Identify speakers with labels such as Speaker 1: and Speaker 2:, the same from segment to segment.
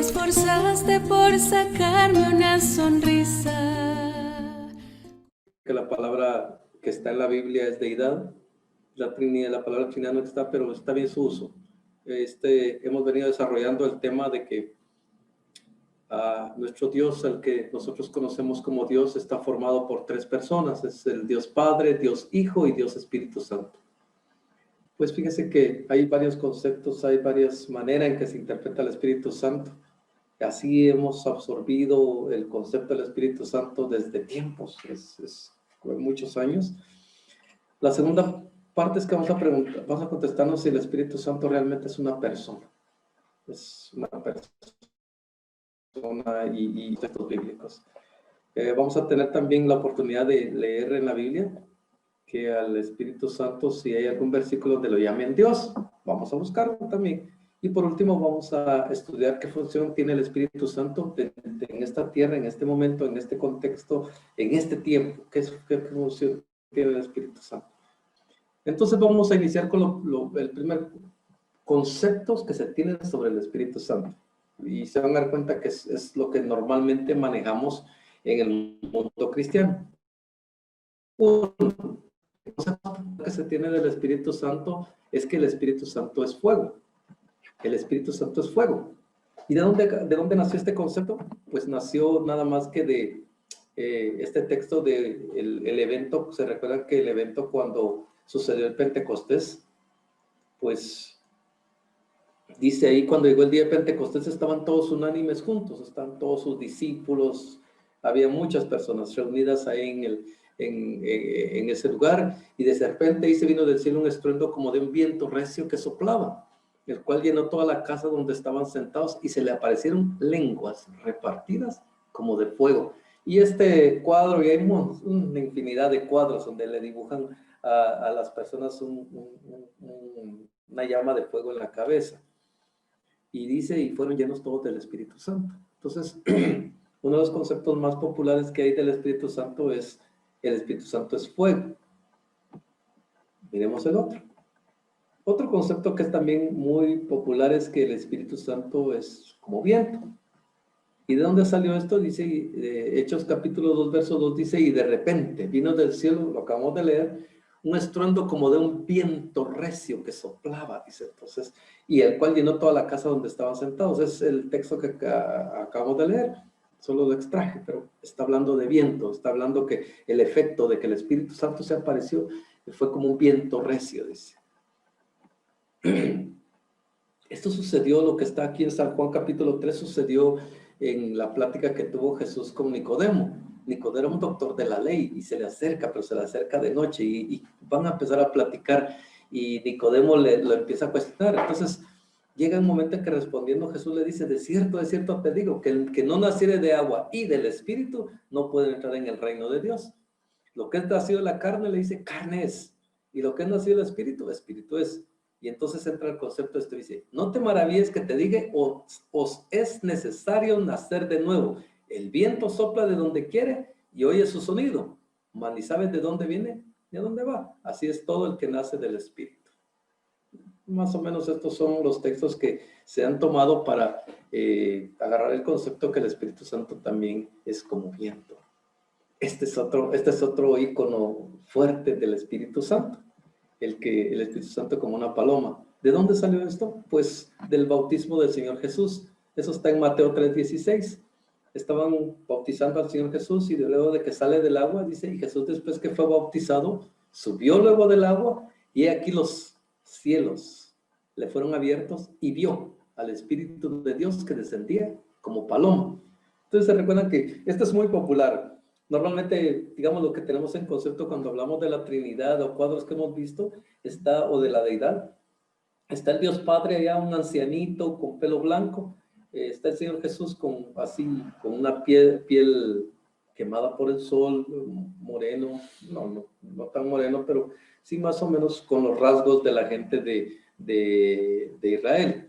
Speaker 1: esforzaste por sacarme una sonrisa.
Speaker 2: Que la palabra que está en la Biblia es deidad. La Trinidad, la palabra Trinidad no está, pero está bien su uso. Hemos venido desarrollando el tema de que nuestro Dios, el que nosotros conocemos como Dios, está formado por tres personas. Es el Dios Padre, Dios Hijo y Dios Espíritu Santo. Pues fíjese que hay varios conceptos, hay varias maneras en que se interpreta el Espíritu Santo. Así hemos absorbido el concepto del Espíritu Santo desde tiempos, muchos años. La segunda parte es que vamos a contestarnos si el Espíritu Santo realmente es una persona. Es una persona y textos bíblicos. Vamos a tener también la oportunidad de leer en la Biblia que al Espíritu Santo, si hay algún versículo donde lo llamen Dios, vamos a buscarlo también. Y por último vamos a estudiar qué función tiene el Espíritu Santo en esta tierra, en este momento, en este contexto, en este tiempo. ¿Qué función tiene el Espíritu Santo? Entonces vamos a iniciar con el primer conceptos que se tienen sobre el Espíritu Santo. Y se van a dar cuenta que es lo que normalmente manejamos en el mundo cristiano. Uno, el concepto que se tiene del Espíritu Santo es que el Espíritu Santo es fuego. El Espíritu Santo es fuego. ¿Y de dónde nació este concepto? Pues nació nada más que de este texto del evento. ¿Se recuerdan que el evento cuando sucedió el Pentecostés? Pues dice ahí, cuando llegó el día de Pentecostés estaban todos unánimes juntos, estaban todos sus discípulos, había muchas personas reunidas ahí en ese lugar, y de repente ahí se vino del cielo un estruendo como de un viento recio que soplaba, el cual llenó toda la casa donde estaban sentados, y se le aparecieron lenguas repartidas como de fuego. Y este cuadro, y hay una infinidad de cuadros donde le dibujan a las personas una llama de fuego en la cabeza. Y dice, y fueron llenos todos del Espíritu Santo. Entonces, uno de los conceptos más populares que hay del Espíritu Santo es, el Espíritu Santo es fuego. Miremos el otro. Otro concepto que es también muy popular es que el Espíritu Santo es como viento. ¿Y de dónde salió esto? Dice, Hechos capítulo 2, verso 2, dice, y de repente vino del cielo, lo acabamos de leer, un estruendo como de un viento recio que soplaba, dice entonces, y el cual llenó toda la casa donde estaban sentados. Es el texto que acabamos de leer, solo lo extraje, pero está hablando de viento, está hablando que el efecto de que el Espíritu Santo se apareció fue como un viento recio, dice. Esto sucedió, lo que está aquí en San Juan capítulo 3, sucedió en la plática que tuvo Jesús con Nicodemo. Nicodemo era un doctor de la ley y se le acerca, pero se le acerca de noche y van a empezar a platicar y Nicodemo lo empieza a cuestionar. Entonces llega un momento en que respondiendo Jesús le dice, de cierto te digo, que el que no naciere de agua y del Espíritu no puede entrar en el reino de Dios. Lo que es nacido de la carne, le dice, carne es, y lo que es nacido del Espíritu, Espíritu es. Y entonces entra el concepto, esto dice, no te maravilles que te diga, os es necesario nacer de nuevo. El viento sopla de donde quiere y oye su sonido, mas ni sabes de dónde viene ni a dónde va. Así es todo el que nace del Espíritu. Más o menos estos son los textos que se han tomado para agarrar el concepto que el Espíritu Santo también es como viento. Este es otro ícono fuerte del Espíritu Santo. El Espíritu Santo como una paloma. ¿De dónde salió esto? Pues del bautismo del Señor Jesús. Eso está en Mateo 3:16. Estaban bautizando al Señor Jesús y luego de que sale del agua, dice, y Jesús después que fue bautizado, subió luego del agua y aquí los cielos le fueron abiertos y vio al Espíritu de Dios que descendía como paloma. Entonces se recuerdan que esto es muy popular. Normalmente, digamos, lo que tenemos en concepto cuando hablamos de la Trinidad o cuadros que hemos visto, o de la deidad, está el Dios Padre allá, un ancianito con pelo blanco, está el Señor Jesús con una piel quemada por el sol, moreno, no tan moreno, pero sí más o menos con los rasgos de la gente de Israel.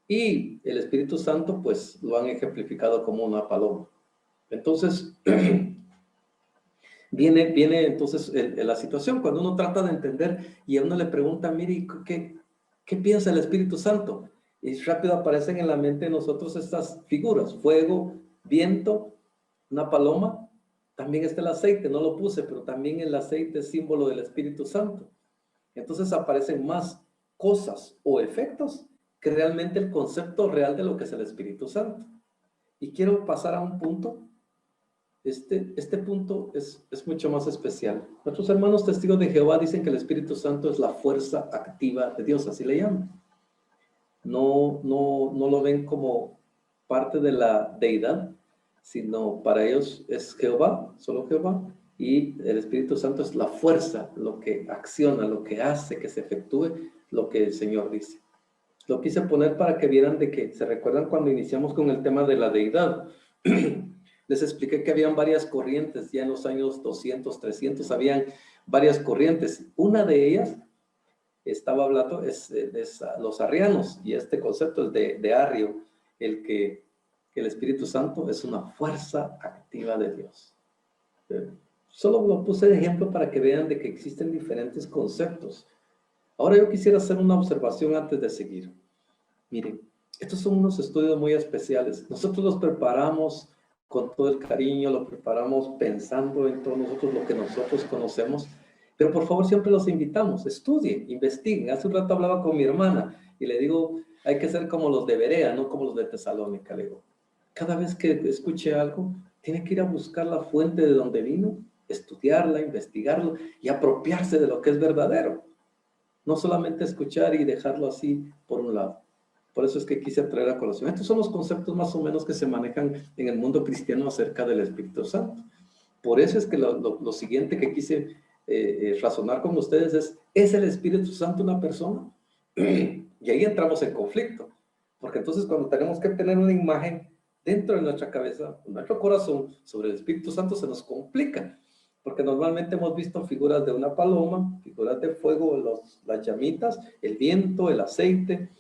Speaker 2: Y el Espíritu Santo, pues, lo han ejemplificado como una paloma. Entonces, viene entonces la situación, cuando uno trata de entender y a uno le pregunta, mire, ¿qué piensa el Espíritu Santo? Y rápido aparecen en la mente de nosotros estas figuras, fuego, viento, una paloma. También está el aceite, no lo puse, pero también el aceite es símbolo del Espíritu Santo. Entonces aparecen más cosas o efectos que realmente el concepto real de lo que es el Espíritu Santo. Y quiero pasar a un punto. Este punto es mucho más especial. Nuestros hermanos testigos de Jehová dicen que el Espíritu Santo es la fuerza activa de Dios, así le llaman. No lo ven como parte de la deidad, sino para ellos es Jehová, solo Jehová, y el Espíritu Santo es la fuerza, lo que acciona, lo que hace que se efectúe lo que el Señor dice. Lo quise poner para que vieran de que, ¿se recuerdan cuando iniciamos con el tema de la deidad? Les expliqué que habían varias corrientes, ya en los años 200, 300, habían varias corrientes. Una de ellas estaba hablando es los arrianos, y este concepto es de Arrio, que el Espíritu Santo es una fuerza activa de Dios. Solo lo puse de ejemplo para que vean de que existen diferentes conceptos. Ahora yo quisiera hacer una observación antes de seguir. Miren, estos son unos estudios muy especiales. Nosotros los preparamos con todo el cariño, lo preparamos pensando en todo nosotros lo que nosotros conocemos, pero por favor siempre los invitamos, estudien, investiguen. Hace un rato hablaba con mi hermana y le digo, hay que ser como los de Berea, no como los de Tesalónica. Le digo, cada vez que escuche algo, tiene que ir a buscar la fuente de donde vino, estudiarla, investigarlo y apropiarse de lo que es verdadero. No solamente escuchar y dejarlo así por un lado. Por eso es que quise traer a colación. Estos son los conceptos más o menos que se manejan en el mundo cristiano acerca del Espíritu Santo. Por eso es que lo siguiente que quise razonar con ustedes ¿es el Espíritu Santo una persona? Y ahí entramos en conflicto. Porque entonces cuando tenemos que tener una imagen dentro de nuestra cabeza, nuestro corazón, sobre el Espíritu Santo se nos complica. Porque normalmente hemos visto figuras de una paloma, figuras de fuego, las llamitas, el viento, el aceite.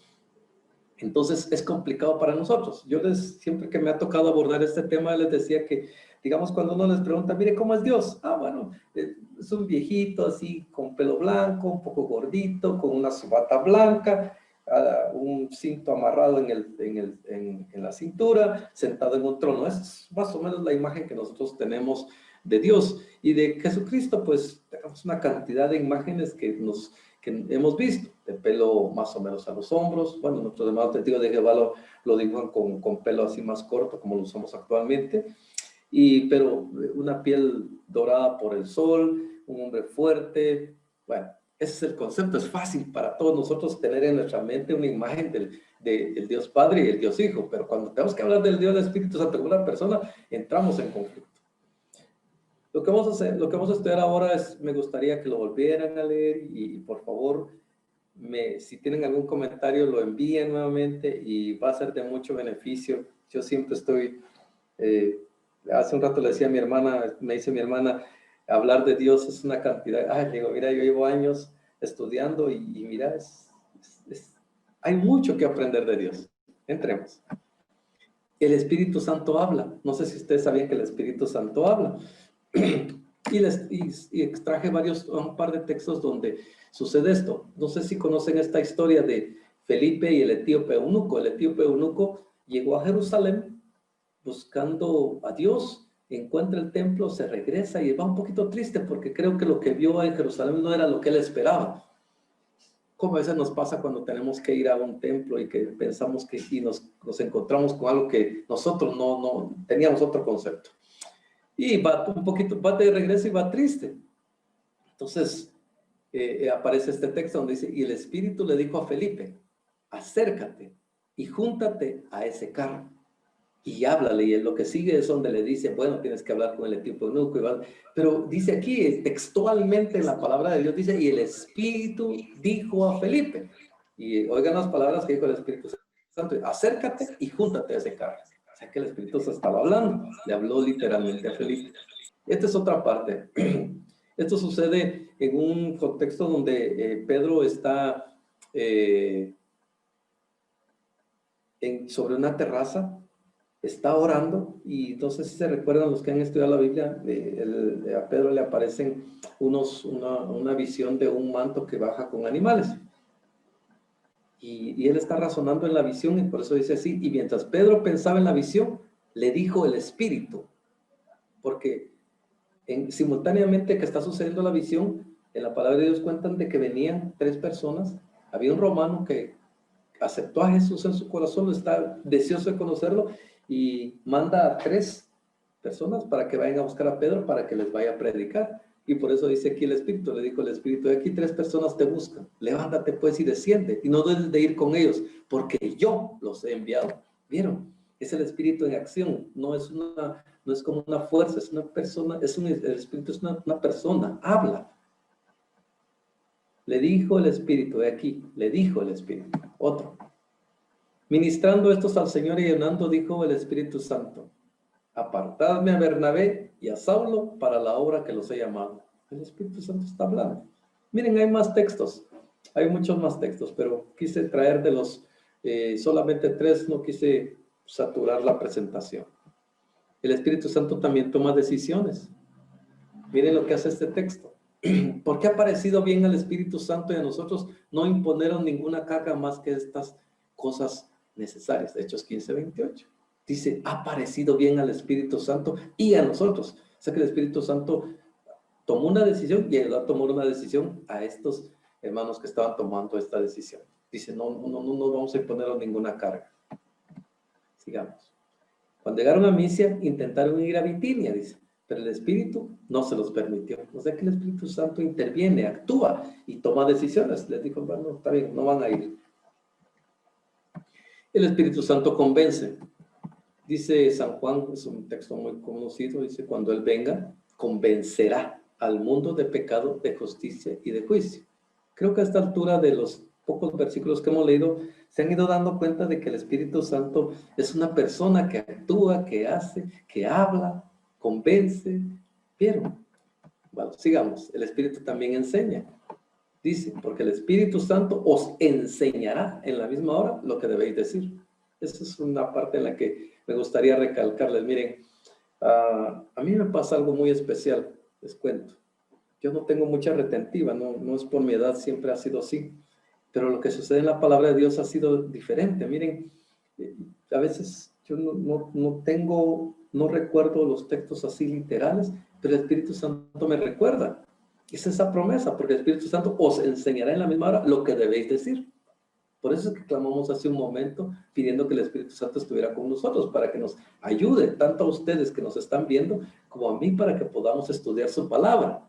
Speaker 2: Entonces es complicado para nosotros. Yo siempre que me ha tocado abordar este tema, les decía que, digamos, cuando uno les pregunta, mire, ¿cómo es Dios? Ah, bueno, es un viejito así, con pelo blanco, un poco gordito, con una bata blanca, un cinto amarrado en la cintura, sentado en un trono. Es más o menos la imagen que nosotros tenemos de Dios. Y de Jesucristo, pues, tenemos una cantidad de imágenes que hemos visto, de pelo más o menos a los hombros. Bueno, nuestros hermanos testigos de Jehová lo dibujan con pelo así más corto, como lo usamos actualmente, pero una piel dorada por el sol, un hombre fuerte. Bueno, ese es el concepto. Es fácil para todos nosotros tener en nuestra mente una imagen del Dios Padre y el Dios Hijo, pero cuando tenemos que hablar del Dios del Espíritu Santo con una persona, entramos en conflicto. Lo que vamos a hacer, lo que vamos a estudiar ahora me gustaría que lo volvieran a leer y por favor, si tienen algún comentario, lo envíen nuevamente y va a ser de mucho beneficio. Yo siempre estoy, hace un rato le decía a mi hermana, me dice mi hermana, hablar de Dios es una cantidad. Digo, mira, yo llevo años estudiando y mira, hay mucho que aprender de Dios. Entremos. El Espíritu Santo habla. No sé si ustedes sabían que el Espíritu Santo habla. Y extraje un par de textos donde sucede esto. No sé si conocen esta historia de Felipe y el etíope eunuco. El etíope eunuco llegó a Jerusalén buscando a Dios, encuentra el templo, se regresa y va un poquito triste porque creo que lo que vio en Jerusalén no era lo que él esperaba. Como a veces nos pasa cuando tenemos que ir a un templo y que pensamos que y nos encontramos con algo que nosotros no teníamos otro concepto. Y va de regreso y va triste. Entonces aparece este texto donde dice, y el Espíritu le dijo a Felipe, acércate y júntate a ese carro y háblale. Y lo que sigue es donde le dice, bueno, tienes que hablar con el etíope eunuco. Pero dice aquí, textualmente en la palabra de Dios, dice, y el Espíritu dijo a Felipe. Y oigan las palabras que dijo el Espíritu Santo, acércate y júntate a ese carro. O sea que el Espíritu se estaba hablando, le habló literalmente a Felipe. Esta es otra parte. Esto sucede en un contexto donde Pedro está sobre una terraza, está orando, y no sé si se recuerdan los que han estudiado la Biblia, a Pedro le aparecen una visión de un manto que baja con animales. Y él está razonando en la visión y por eso dice así, y mientras Pedro pensaba en la visión, le dijo el Espíritu, porque simultáneamente que está sucediendo la visión, en la palabra de Dios cuentan de que venían 3 personas, había un romano que aceptó a Jesús en su corazón, está deseoso de conocerlo y manda a 3 personas para que vayan a buscar a Pedro para que les vaya a predicar. Y por eso dice aquí el Espíritu, le dijo el Espíritu, de aquí 3 personas te buscan, levántate pues y desciende, y no debes de ir con ellos, porque yo los he enviado. ¿Vieron? Es el Espíritu en acción, no es como una fuerza, es una persona, el Espíritu es una persona, habla. Le dijo el Espíritu, de aquí, le dijo el Espíritu. Otro. Ministrando estos al Señor y llenando, dijo el Espíritu Santo, apartadme a Bernabé y a Saulo para la obra que los he llamado. El Espíritu Santo está hablando. Miren, hay más textos, hay muchos más textos, pero quise traer de los solamente 3, no quise saturar la presentación. El Espíritu Santo también toma decisiones. Miren lo que hace este texto. ¿Por qué ha parecido bien al Espíritu Santo y a nosotros no imponeron ninguna carga más que estas cosas necesarias? Hechos 15:28. Dice, ha parecido bien al Espíritu Santo y a nosotros. O sea que el Espíritu Santo tomó una decisión y ayudó a tomar una decisión a estos hermanos que estaban tomando esta decisión. Dice, no vamos a imponer ninguna carga. Sigamos. Cuando llegaron a Misia, intentaron ir a Bitinia, dice, pero el Espíritu no se los permitió. O sea que el Espíritu Santo interviene, actúa y toma decisiones. Les dijo, bueno, está bien, no van a ir. El Espíritu Santo convence. Dice San Juan, es un texto muy conocido, dice, cuando Él venga, convencerá al mundo de pecado, de justicia y de juicio. Creo que a esta altura de los pocos versículos que hemos leído, se han ido dando cuenta de que el Espíritu Santo es una persona que actúa, que hace, que habla, convence. ¿Vieron? Bueno, sigamos. El Espíritu también enseña. Dice, porque el Espíritu Santo os enseñará en la misma hora lo que debéis decir. Esa es una parte en la que me gustaría recalcarles. Miren, a mí me pasa algo muy especial, les cuento. Yo no tengo mucha retentiva, no es por mi edad, siempre ha sido así. Pero lo que sucede en la palabra de Dios ha sido diferente. Miren, a veces yo no recuerdo los textos así literales, pero el Espíritu Santo me recuerda. Es esa promesa, porque el Espíritu Santo os enseñará en la misma hora lo que debéis decir. Por eso es que clamamos hace un momento pidiendo que el Espíritu Santo estuviera con nosotros, para que nos ayude, tanto a ustedes que nos están viendo, como a mí, para que podamos estudiar su palabra.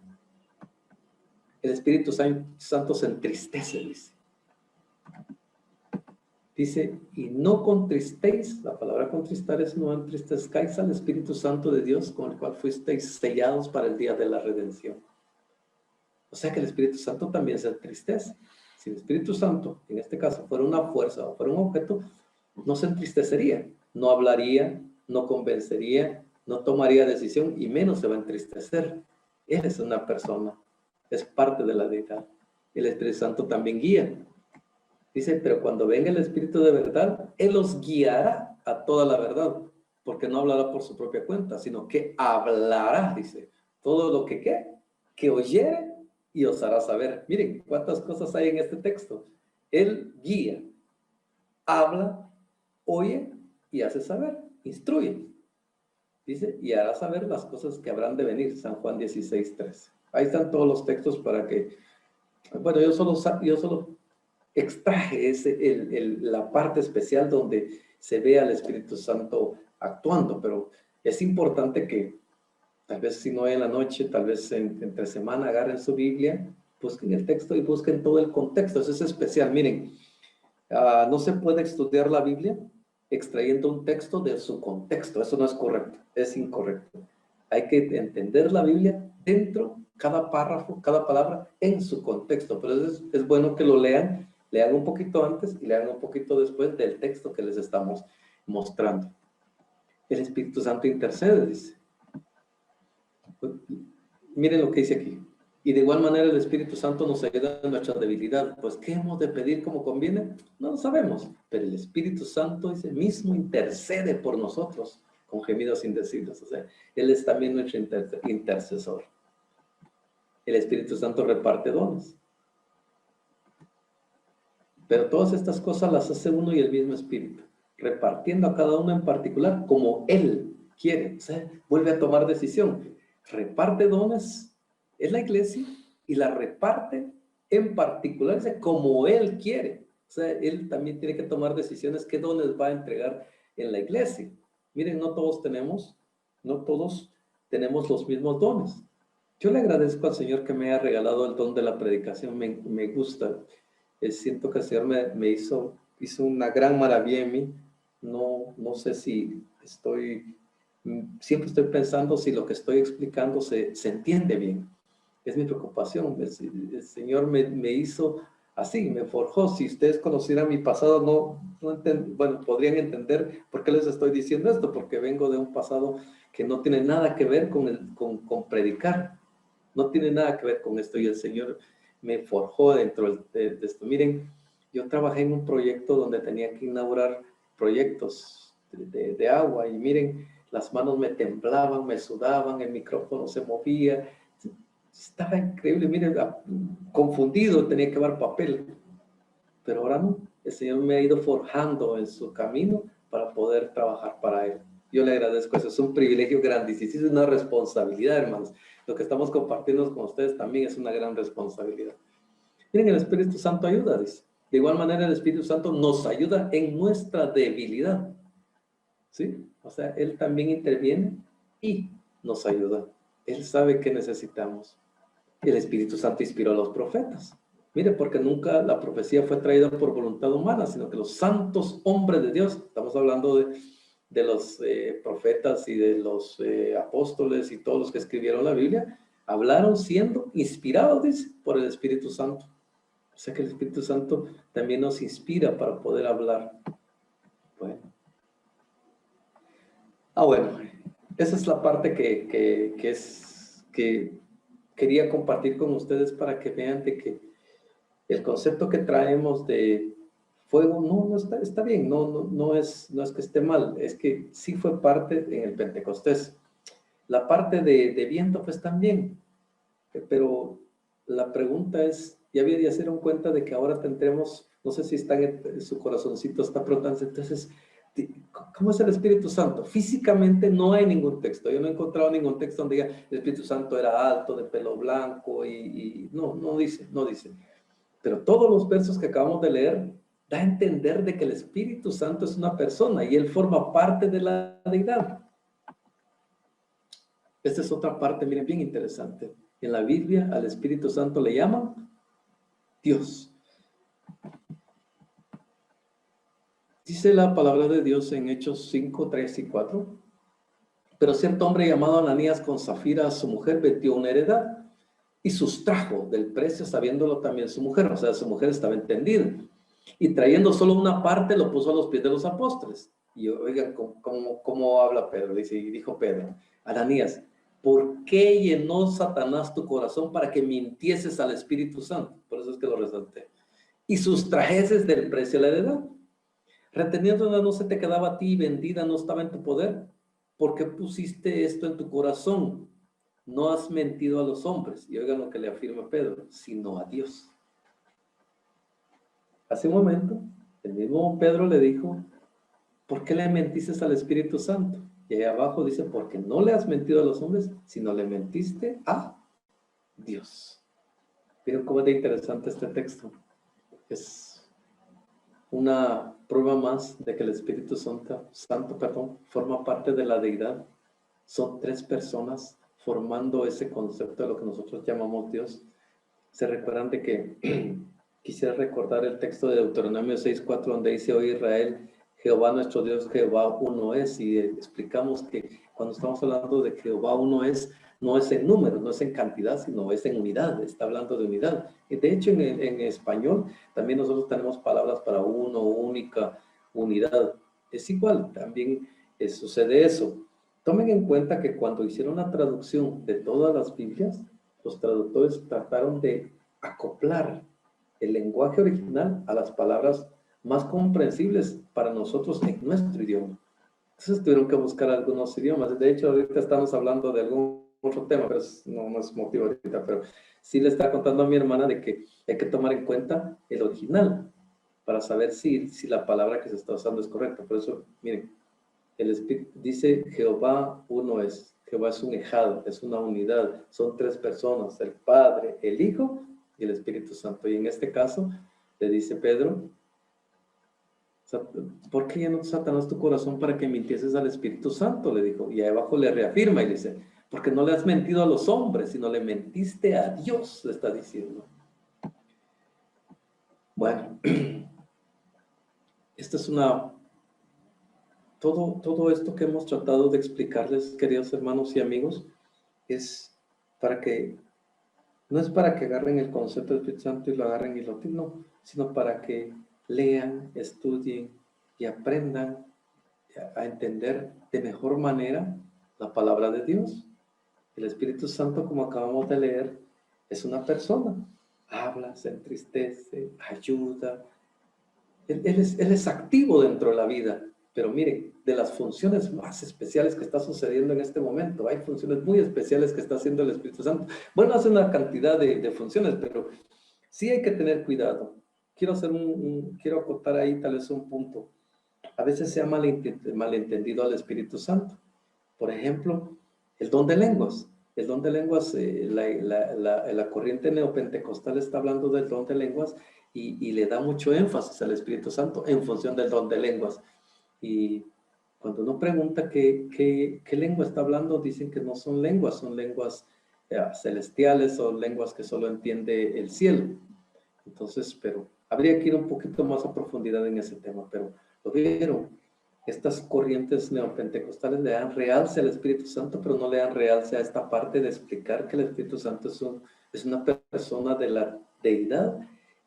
Speaker 2: El Espíritu Santo se entristece, dice. Dice, y no contristéis, la palabra contristar es no entristezcáis al Espíritu Santo de Dios, con el cual fuisteis sellados para el día de la redención. O sea que el Espíritu Santo también se entristece. Si el Espíritu Santo, en este caso, fuera una fuerza o fuera un objeto, no se entristecería, no hablaría, no convencería, no tomaría decisión y menos se va a entristecer. Él es una persona, es parte de la deidad. El Espíritu Santo también guía. Dice, pero cuando venga el Espíritu de verdad, Él los guiará a toda la verdad, porque no hablará por su propia cuenta, sino que hablará, dice, todo lo que oyere y os hará saber. Miren, cuántas cosas hay en este texto. Él guía, habla, oye y hace saber, instruye. Dice, y hará saber las cosas que habrán de venir, San Juan 16:13. Ahí están todos los textos para que, bueno, yo solo extraje la parte especial donde se ve al Espíritu Santo actuando, pero es importante que tal vez si no hay en la noche, tal vez entre semana agarren su Biblia, busquen el texto y busquen todo el contexto. Eso es especial. Miren, no se puede estudiar la Biblia extrayendo un texto de su contexto. Eso no es correcto, es incorrecto. Hay que entender la Biblia dentro, cada párrafo, cada palabra en su contexto. Pero es bueno que lo lean un poquito antes y lean un poquito después del texto que les estamos mostrando. El Espíritu Santo intercede, dice. Miren lo que dice aquí. Y de igual manera el Espíritu Santo nos ayuda en nuestra debilidad. Pues, ¿qué hemos de pedir como conviene? No lo sabemos. Pero el Espíritu Santo ese mismo intercede por nosotros con gemidos indecibles. O sea, Él es también nuestro intercesor. El Espíritu Santo reparte dones. Pero todas estas cosas las hace uno y el mismo Espíritu, repartiendo a cada uno en particular como Él quiere. O sea, vuelve a tomar decisión. Reparte dones en la iglesia y la reparte en particular, o sea, como Él quiere. O sea, Él también tiene que tomar decisiones qué dones va a entregar en la iglesia. Miren, no todos tenemos los mismos dones. Yo le agradezco al Señor que me haya regalado el don de la predicación. Me gusta. Siento que el Señor me hizo una gran maravilla en mí. No sé si siempre estoy pensando si lo que estoy explicando se entiende bien. Es mi preocupación. El Señor me hizo así, me forjó. Si ustedes conocieran mi pasado, bueno, podrían entender por qué les estoy diciendo esto, porque vengo de un pasado que no tiene nada que ver con predicar. No tiene nada que ver con esto, y el Señor me forjó dentro de esto. Miren, yo trabajé en un proyecto donde tenía que inaugurar proyectos de agua, y miren, las manos me temblaban, me sudaban, el micrófono se movía, estaba increíble, miren, confundido, tenía que dar papel, pero ahora no. El Señor me ha ido forjando en su camino para poder trabajar para Él. Yo le agradezco eso, es un privilegio grandísimo, es una responsabilidad, hermanos. Lo que estamos compartiendo con ustedes también es una gran responsabilidad. Miren, el Espíritu Santo ayuda, dice. De igual manera, el Espíritu Santo nos ayuda en nuestra debilidad. ¿Sí? O sea, Él también interviene y nos ayuda. Él sabe qué necesitamos. El Espíritu Santo inspiró a los profetas. Mire, porque nunca la profecía fue traída por voluntad humana, sino que los santos hombres de Dios, estamos hablando de los profetas y de los apóstoles y todos los que escribieron la Biblia, hablaron siendo inspirados, dice, por el Espíritu Santo. O sea que el Espíritu Santo también nos inspira para poder hablar. Bueno. Bueno, esa es la parte que quería compartir con ustedes para que vean de que el concepto que traemos de fuego no está bien, no es que esté mal, es que sí fue parte en el Pentecostés. La parte de viento pues también, pero la pregunta es, ya se dieron cuenta de que ahora tendremos, no sé si están en su corazoncito, está preguntando, entonces, ¿cómo es el Espíritu Santo? Físicamente no hay ningún texto. Yo no he encontrado ningún texto donde diga el Espíritu Santo era alto, de pelo blanco y no dice. Pero todos los versos que acabamos de leer da a entender de que el Espíritu Santo es una persona y Él forma parte de la deidad. Esta es otra parte, miren, bien interesante. En la Biblia al Espíritu Santo le llaman Dios. Dice la palabra de Dios en Hechos 5, 3 y 4. Pero cierto hombre llamado Ananías con Zafira, su mujer, vendió una heredad y sustrajo del precio, sabiéndolo también su mujer. O sea, su mujer estaba entendida. Y trayendo solo una parte, lo puso a los pies de los apóstoles. Y oigan, ¿cómo habla Pedro? Dijo Pedro, Ananías, ¿por qué llenó Satanás tu corazón para que mintieses al Espíritu Santo? Por eso es que lo resalté. Y sustrajeses del precio de la heredad. Reteniéndola no se te quedaba a ti y vendida no estaba en tu poder. ¿Por qué pusiste esto en tu corazón? No has mentido a los hombres. Y oigan lo que le afirma Pedro, sino a Dios. Hace un momento, el mismo Pedro le dijo, ¿por qué le mentiste al Espíritu Santo? Y ahí abajo dice, porque no le has mentido a los hombres, sino le mentiste a Dios. Miren cómo es de interesante este texto. Es una prueba más de que el Espíritu Santo, forma parte de la deidad. Son tres personas formando ese concepto de lo que nosotros llamamos Dios. Se recuerdan de que quisiera recordar el texto de Deuteronomio 6:4, donde dice, oye Israel, Jehová nuestro Dios, Jehová uno es. Y explicamos que cuando estamos hablando de Jehová uno es, no es en número, no es en cantidad, sino es en unidad. Está hablando de unidad. Y de hecho, en español también nosotros tenemos palabras para uno, única, unidad. Es igual, también sucede eso. Tomen en cuenta que cuando hicieron la traducción de todas las Biblias, los traductores trataron de acoplar el lenguaje original a las palabras más comprensibles para nosotros en nuestro idioma. Entonces tuvieron que buscar algunos idiomas. De hecho, ahorita estamos hablando de algún otro tema, pero no es motivo ahorita, pero sí le está contando a mi hermana de que hay que tomar en cuenta el original. para saber si la palabra que se está usando es correcta. Por eso, miren, el Espíritu dice Jehová uno es. Jehová es un ejado, es una unidad. Son tres personas, el Padre, el Hijo y el Espíritu Santo. Y en este caso, le dice Pedro, ¿por qué llenó Satanás tu corazón para que mintieses al Espíritu Santo? Le dijo. Y ahí abajo le reafirma y le dice, porque no le has mentido a los hombres, sino le mentiste a Dios, le está diciendo. Bueno, esta es todo esto que hemos tratado de explicarles, queridos hermanos y amigos, es para que, no es para que agarren el concepto del Espíritu Santo y lo agarren y lo tiren, no, sino para que lean, estudien y aprendan a entender de mejor manera la palabra de Dios. El Espíritu Santo, como acabamos de leer, es una persona. Habla, se entristece, ayuda. Él es activo dentro de la vida. Pero miren, de las funciones más especiales que está sucediendo en este momento, hay funciones muy especiales que está haciendo el Espíritu Santo. Bueno, hace una cantidad de funciones, pero sí hay que tener cuidado. Quiero acotar ahí tal vez un punto. A veces se ha malentendido al Espíritu Santo. Por ejemplo, el don de lenguas. El don de lenguas, la corriente neopentecostal está hablando del don de lenguas y le da mucho énfasis al Espíritu Santo en función del don de lenguas. Y cuando uno pregunta qué lengua está hablando, dicen que no son lenguas, son lenguas celestiales o lenguas que solo entiende el cielo. Entonces, pero habría que ir un poquito más a profundidad en ese tema, pero lo vieron. Estas corrientes neopentecostales le dan realce al Espíritu Santo, pero no le dan realce a esta parte de explicar que el Espíritu Santo es una persona de la deidad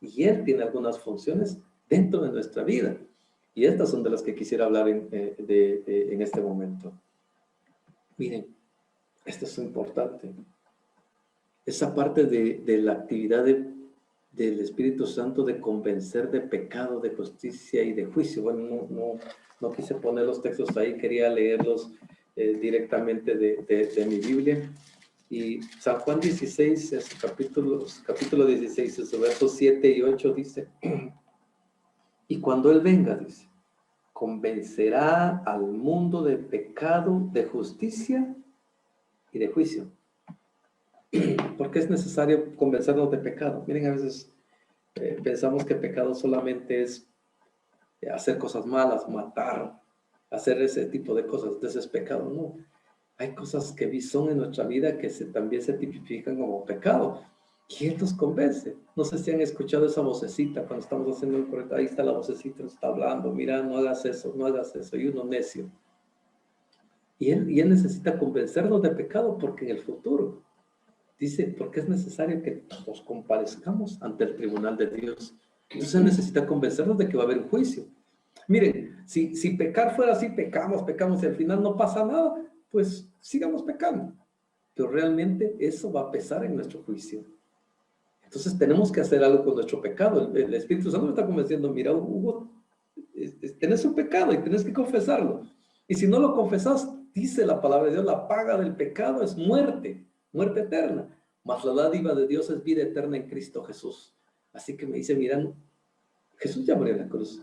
Speaker 2: y Él tiene algunas funciones dentro de nuestra vida. Y estas son de las que quisiera hablar en este momento. Miren, esto es importante. Esa parte de la actividad del Espíritu Santo de convencer de pecado, de justicia y de juicio. Bueno, no quise poner los textos ahí, quería leerlos directamente de mi Biblia. Y San Juan 16, capítulo 16, versos 7 y 8 dice, y cuando Él venga, dice, convencerá al mundo de pecado, de justicia y de juicio. ¿Por qué es necesario convencernos de pecado? Miren, a veces pensamos que pecado solamente es hacer cosas malas, matar, hacer ese tipo de cosas. Ese es pecado. No, hay cosas que son en nuestra vida que también se tipifican como pecado. Y Él nos convence. No sé si han escuchado esa vocecita cuando estamos haciendo el correcto. Ahí está la vocecita, nos está hablando. Mira, no hagas eso, no hagas eso. Y uno necio. Y él necesita convencernos de pecado porque en el futuro, dice, porque es necesario que todos comparezcamos ante el tribunal de Dios. Entonces Él necesita convencernos de que va a haber un juicio. Miren, si pecar fuera así, pecamos y al final no pasa nada, pues sigamos pecando. Pero realmente eso va a pesar en nuestro juicio. Entonces tenemos que hacer algo con nuestro pecado. El Espíritu Santo me está convenciendo, mira, Hugo, tenés un pecado y tenés que confesarlo. Y si no lo confesas, dice la palabra de Dios, la paga del pecado es muerte, muerte eterna. Mas la dádiva de Dios es vida eterna en Cristo Jesús. Así que me dice, mira, Jesús ya murió en la cruz.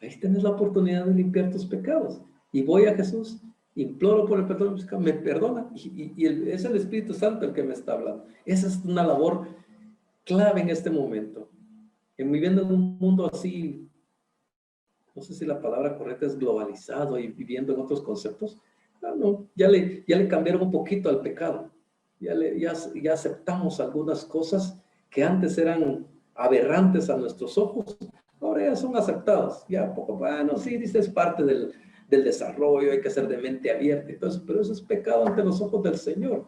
Speaker 2: Ahí tenés la oportunidad de limpiar tus pecados. Y voy a Jesús, imploro por el perdón de mis pecados, me perdona. Y es el Espíritu Santo el que me está hablando. Esa es una labor clave en este momento. Viviendo en un mundo así, no sé si la palabra correcta es globalizado y viviendo en otros conceptos. No, ya le cambiaron un poquito al pecado. Ya aceptamos algunas cosas que antes eran aberrantes a nuestros ojos, ahora ya son aceptadas. Ya poco, bueno, sí, dice, es parte del desarrollo, hay que ser de mente abierta, entonces, pero eso es pecado ante los ojos del Señor.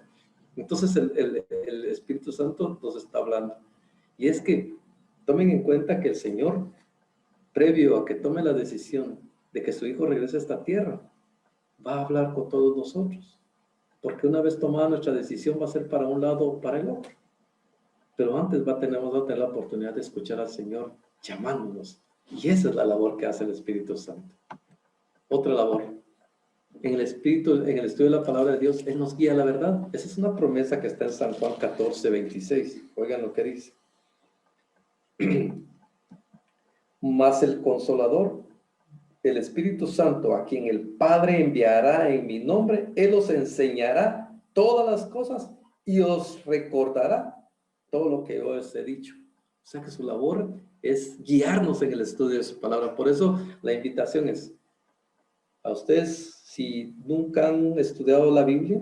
Speaker 2: Entonces el Espíritu Santo nos está hablando. Y es que tomen en cuenta que el Señor, previo a que tome la decisión de que su Hijo regrese a esta tierra, va a hablar con todos nosotros. Porque una vez tomada nuestra decisión va a ser para un lado o para el otro. Pero antes tenemos que tener la oportunidad de escuchar al Señor llamándonos. Y esa es la labor que hace el Espíritu Santo. Otra labor. En el estudio de la palabra de Dios, Él nos guía a la verdad. Esa es una promesa que está en San Juan 14, 26. Oigan lo que dice. Mas el Consolador, el Espíritu Santo, a quien el Padre enviará en mi nombre, Él os enseñará todas las cosas y os recordará todo lo que yo os he dicho. O sea que su labor es guiarnos en el estudio de su palabra. Por eso la invitación es a ustedes, si nunca han estudiado la Biblia,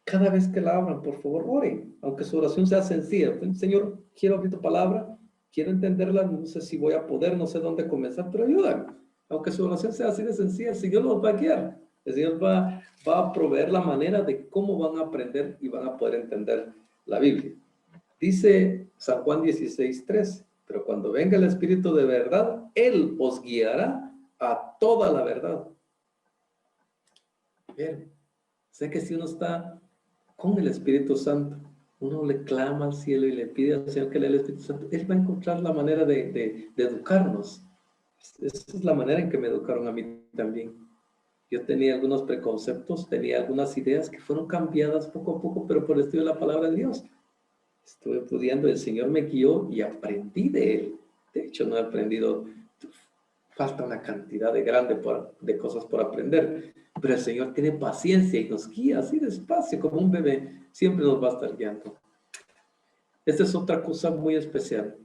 Speaker 2: cada vez que la abran, por favor, oren, aunque su oración sea sencilla. Señor, quiero abrir tu palabra, quiero entenderla, no sé si voy a poder, no sé dónde comenzar, pero ayúdame. Aunque su oración sea así de sencilla, el Señor los va a guiar. El Señor va a proveer la manera de cómo van a aprender y van a poder entender la Biblia. Dice San Juan 16:3, pero cuando venga el Espíritu de verdad, Él os guiará a toda la verdad. Bien, sé que si uno está con el Espíritu Santo, uno le clama al cielo y le pide al Señor que le dé el Espíritu Santo, Él va a encontrar la manera de educarnos. Esa es la manera en que me educaron a mí también. Yo tenía algunos preconceptos, tenía algunas ideas que fueron cambiadas poco a poco, pero por el estudio de la palabra de Dios. Estuve pudiendo, el Señor me guió y aprendí de Él. De hecho, no he aprendido, falta una cantidad de cosas por aprender, pero el Señor tiene paciencia y nos guía así despacio, como un bebé, siempre nos va a estar guiando. Esta es otra cosa muy especial.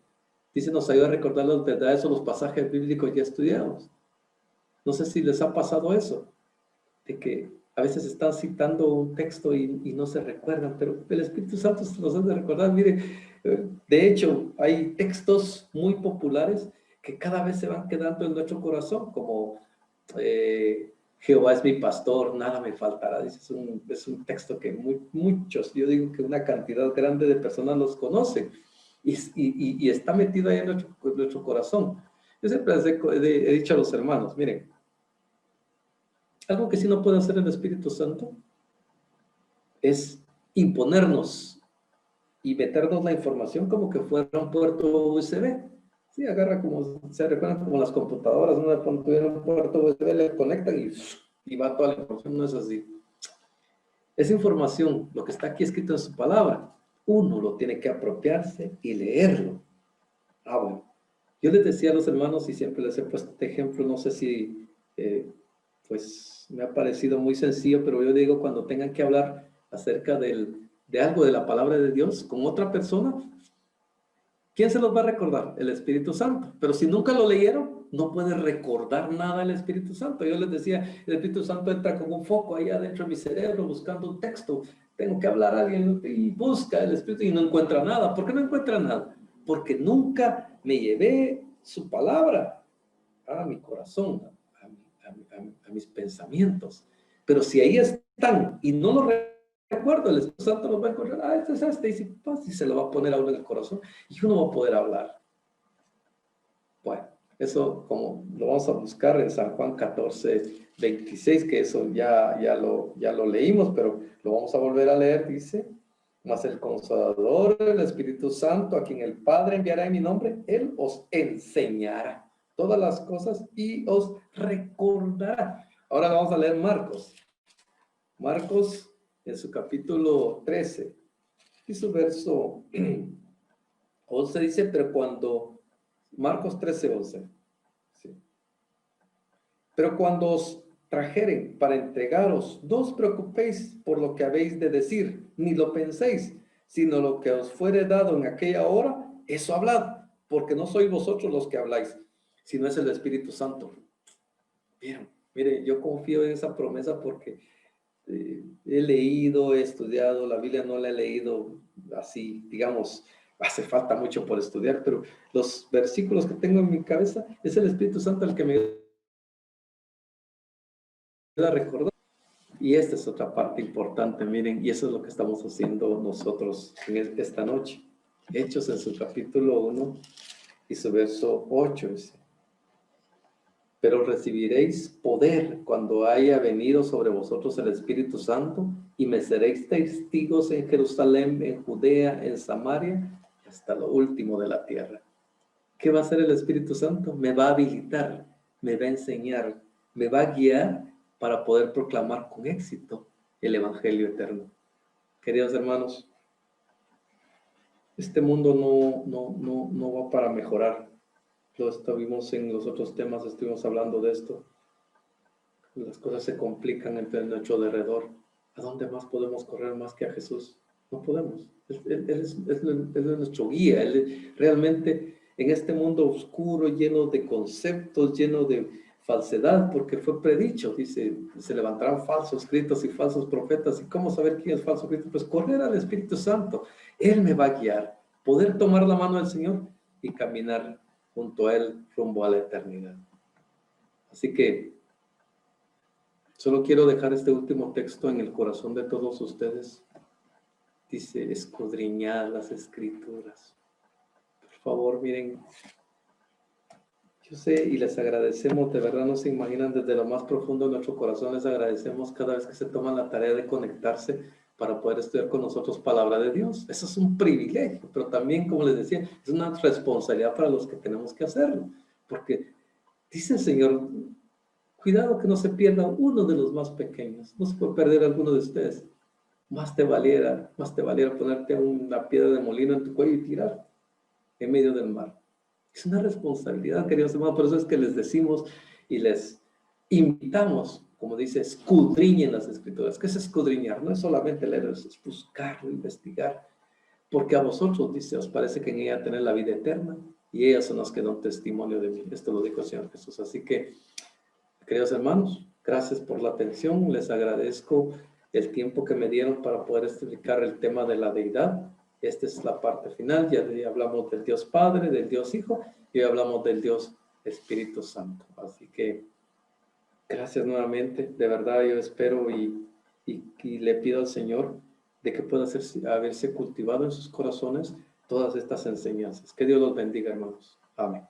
Speaker 2: Dice, nos ayuda a recordar las verdades o los pasajes bíblicos ya estudiados. No sé si les ha pasado eso, de que a veces están citando un texto y no se recuerdan, pero el Espíritu Santo se los hace recordar. Mire, de hecho, hay textos muy populares que cada vez se van quedando en nuestro corazón, como Jehová es mi pastor, nada me faltará. Dice, es un texto que muchos, yo digo que una cantidad grande de personas los conocen y está metido ahí en nuestro corazón. Yo siempre he dicho a los hermanos, miren, algo que sí no puede hacer el Espíritu Santo es imponernos y meternos la información como que fuera un puerto USB. Sí, agarra como, se recuerdan como las computadoras, ¿no? Cuando tuvieron un puerto USB, le conectan y va toda la información. No es así. Esa información, lo que está aquí escrito en su palabra, uno lo tiene que apropiarse y leerlo. Ah, bueno. Yo les decía a los hermanos y siempre les he puesto este ejemplo, no sé si pues me ha parecido muy sencillo, pero yo digo cuando tengan que hablar acerca de algo de la palabra de Dios con otra persona, ¿quién se los va a recordar? El Espíritu Santo. Pero si nunca lo leyeron, no puede recordar nada el Espíritu Santo. Yo les decía, el Espíritu Santo entra como un foco ahí adentro de mi cerebro buscando un texto. Tengo que hablar a alguien y busca el Espíritu y no encuentra nada. ¿Por qué no encuentra nada? Porque nunca me llevé su palabra a mi corazón, a mis pensamientos. Pero si ahí están y no lo recuerdo, el Espíritu Santo nos va a encontrar, este es este, y se lo va a poner a uno en el corazón y uno va a poder hablar. Bueno, eso como lo vamos a buscar en San Juan 14:26, que eso ya lo leímos, pero lo vamos a volver a leer, dice, mas el Consolador, el Espíritu Santo, a quien el Padre enviará en mi nombre, Él os enseñará todas las cosas y os recordará. Ahora vamos a leer Marcos. Marcos en su capítulo 13 y su verso 11 dice, pero cuando, Marcos 13:11, ¿sí? Pero cuando os trajeren para entregaros, no os preocupéis por lo que habéis de decir, ni lo penséis, sino lo que os fuere dado en aquella hora, eso hablad, porque no sois vosotros los que habláis, sino es el Espíritu Santo. Bien, mire, yo confío en esa promesa porque he leído, he estudiado, la Biblia no la he leído así, digamos, hace falta mucho por estudiar, pero los versículos que tengo en mi cabeza es el Espíritu Santo el que me ayuda a recordar. Y esta es otra parte importante, miren, y eso es lo que estamos haciendo nosotros en esta noche. Hechos en su capítulo 1 y su verso 8 dice, pero recibiréis poder cuando haya venido sobre vosotros el Espíritu Santo y me seréis testigos en Jerusalén, en Judea, en Samaria, hasta lo último de la tierra. ¿Qué va a hacer el Espíritu Santo? Me va a habilitar, me va a enseñar, me va a guiar para poder proclamar con éxito el Evangelio eterno. Queridos hermanos, este mundo no va para mejorar. Lo estuvimos en los otros temas, estuvimos hablando de esto. Las cosas se complican entre nuestro alrededor. ¿A dónde más podemos correr más que a Jesús? No podemos. Él es nuestro guía. Él realmente en este mundo oscuro, lleno de conceptos, lleno de falsedad, porque fue predicho, dice, se levantarán falsos cristos y falsos profetas. ¿Y cómo saber quién es falso Cristo? Pues correr al Espíritu Santo. Él me va a guiar. Poder tomar la mano del Señor y caminar junto a Él rumbo a la eternidad. Así que solo quiero dejar este último texto en el corazón de todos ustedes. Dice, escudriñad las Escrituras. Por favor, miren, yo sé y les agradecemos, de verdad no se imaginan, desde lo más profundo de nuestro corazón les agradecemos cada vez que se toman la tarea de conectarse para poder estudiar con nosotros palabra de Dios. Eso es un privilegio, pero también, como les decía, es una responsabilidad para los que tenemos que hacerlo. Porque dice el Señor, cuidado que no se pierda uno de los más pequeños. No se puede perder alguno de ustedes. Más te valiera ponerte una piedra de molino en tu cuello y tirar en medio del mar. Es una responsabilidad, queridos hermanos, por eso es que les decimos y les invitamos, como dice, escudriñen las Escrituras. ¿Qué es escudriñar? No es solamente leer, es buscarlo, investigar, porque a vosotros, dice, os parece que en ella tener la vida eterna, y ellas son las que dan testimonio de mí. Esto lo dijo el Señor Jesús. Así que, queridos hermanos, gracias por la atención, les agradezco el tiempo que me dieron para poder explicar el tema de la deidad. Esta es la parte final, ya hablamos del Dios Padre, del Dios Hijo, y hoy hablamos del Dios Espíritu Santo. Así que, gracias nuevamente, de verdad yo espero y le pido al Señor de que pueda haberse cultivado en sus corazones todas estas enseñanzas. Que Dios los bendiga, hermanos. Amén.